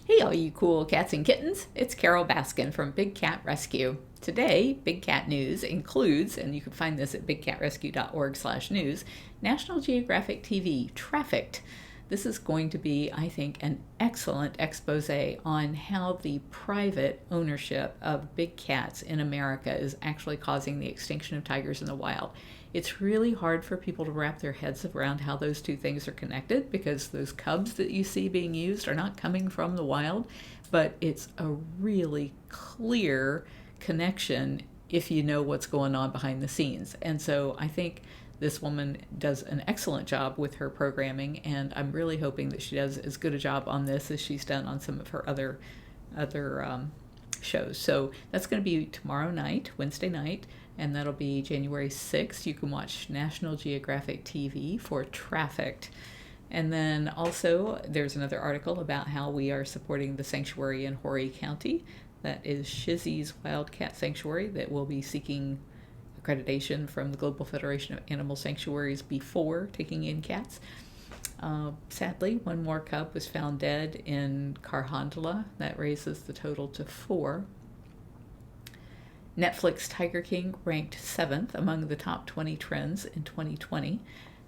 Hey, all you cool cats and kittens. It's Carole Baskin from Big Cat Rescue. Today, Big Cat News includes, and you can find this at bigcatrescue.org/news, National Geographic TV Trafficked. This is going to be, I think, an excellent expose on how the private ownership of big cats in America is actually causing the extinction of tigers in the wild. It's really hard for people to wrap their heads around how those two things are connected because those cubs that you see being used are not coming from the wild, but it's a really clear connection if you know what's going on behind the scenes. And so I think this woman does an excellent job with her programming, and I'm really hoping that she does as good a job on this as she's done on some of her other shows. So that's going to be tomorrow night, Wednesday night, and that'll be January 6th. You can watch National Geographic TV for Trafficked. And then also there's another article about how we are supporting the sanctuary in Horry County. That is Shizzy's Wildcat Sanctuary that will be seeking accreditation from the Global Federation of Animal Sanctuaries before taking in cats. Sadly, one more cub was found dead in Carhondla. That raises the total to 4. Netflix Tiger King ranked 7th among the top 20 trends in 2020.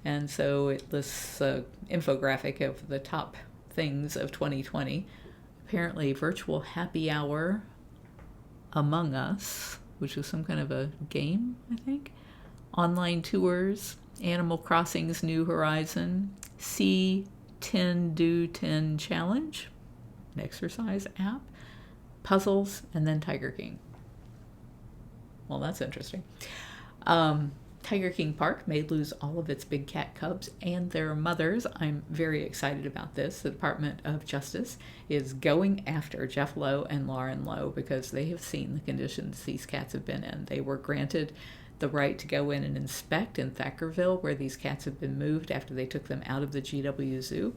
And so it lists an infographic of the top things of 2020. Apparently, virtual happy hour Among Us, which is some kind of a game, I think. Online tours, Animal Crossing's New Horizon, See 10 Do 10 Challenge, an exercise app, puzzles, and then Tiger King. Well, that's interesting. Tiger King Park may lose all of its big cat cubs and their mothers. I'm very excited about this. The Department of Justice is going after Jeff Lowe and Lauren Lowe because they have seen the conditions these cats have been in. They were granted the right to go in and inspect in Thackerville, where these cats have been moved after they took them out of the GW Zoo,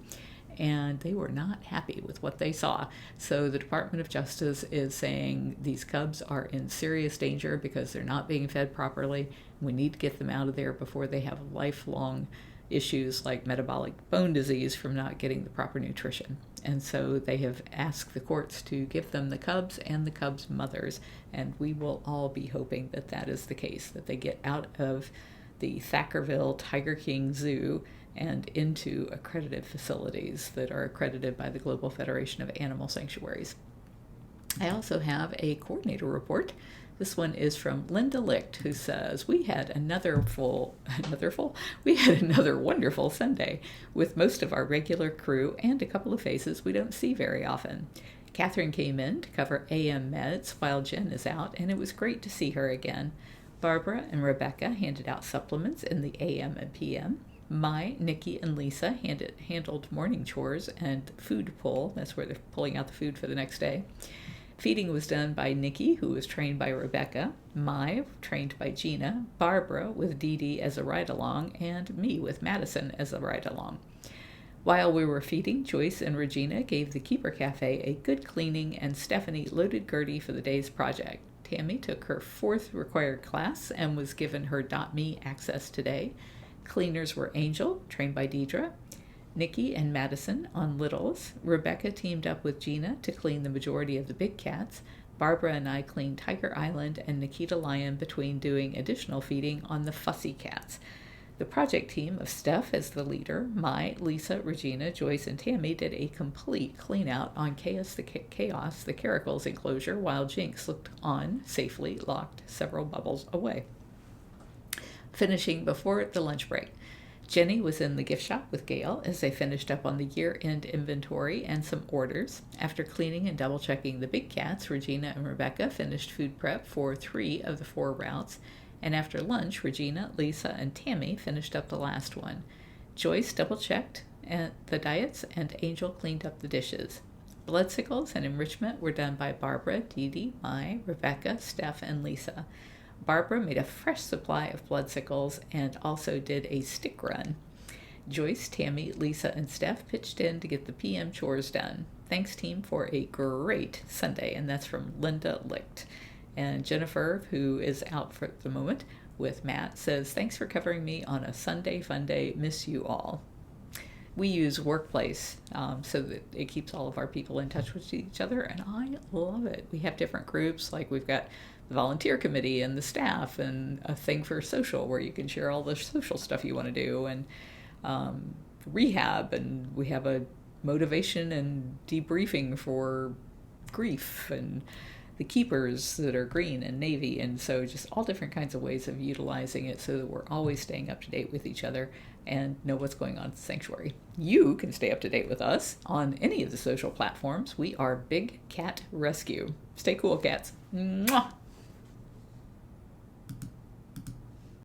and they were not happy with what they saw. So the Department of Justice is saying these cubs are in serious danger because they're not being fed properly. We need to get them out of there before they have lifelong issues like metabolic bone disease from not getting the proper nutrition. And so they have asked the courts to give them the cubs and the cubs' mothers, and we will all be hoping that that is the case, that they get out of the Thackerville Tiger King Zoo and into accredited facilities that are accredited by the Global Federation of Animal Sanctuaries. I also have a coordinator report. This one is from Linda Licht, who says, we had another wonderful Sunday with most of our regular crew and a couple of faces we don't see very often. Catherine came in to cover AM meds while Jen is out, and it was great to see her again. Barbara and Rebecca handed out supplements in the AM and PM. Nikki, and Lisa handled morning chores and food pull. That's where they're pulling out the food for the next day. Feeding was done by Nikki, who was trained by Rebecca, trained by Gina, Barbara with Dee Dee as a ride-along, and me with Madison as a ride-along. While we were feeding, Joyce and Regina gave the Keeper Cafe a good cleaning, and Stephanie loaded Gertie for the day's project. Tammy took her 4th required class and was given her .me access today. Cleaners were Angel, trained by Deidre, Nikki and Madison on littles. Rebecca teamed up with Gina to clean the majority of the big cats. Barbara and I cleaned Tiger Island and Nikita Lion between doing additional feeding on the fussy cats. The project team of Steph as the leader, Lisa, Regina, Joyce, and Tammy did a complete clean out on Chaos the Caracals enclosure, while Jinx looked on, safely locked several bubbles away. Finishing before the lunch break, Jenny was in the gift shop with Gail as they finished up on the year-end inventory and some orders. After cleaning and double-checking the big cats, Regina and Rebecca finished food prep for 3 of the 4 routes, and after lunch, Regina, Lisa, and Tammy finished up the last one. Joyce double-checked the diets, and Angel cleaned up the dishes. Bloodsickles and enrichment were done by Barbara, Dee Dee, Rebecca, Steph, and Lisa. Barbara made a fresh supply of bloodsickles and also did a stick run. Joyce, Tammy, Lisa, and Steph pitched in to get the PM chores done. Thanks, team, for a great Sunday. And that's from Linda Licht. And Jennifer, who is out for the moment with Matt, says, thanks for covering me on a Sunday fun day. Miss you all. we use Workplace so that it keeps all of our people in touch with each other, and I love it. We have different groups, like we've got the volunteer committee and the staff, and a thing for social where you can share all the social stuff you want to do, and rehab, and we have a motivation and debriefing for grief, and the keepers that are green and navy, and so just all different kinds of ways of utilizing it so that we're always staying up to date with each other and know what's going on at the sanctuary. You can stay up to date with us on any of the social platforms. We are Big Cat Rescue. Stay cool, cats. Mwah!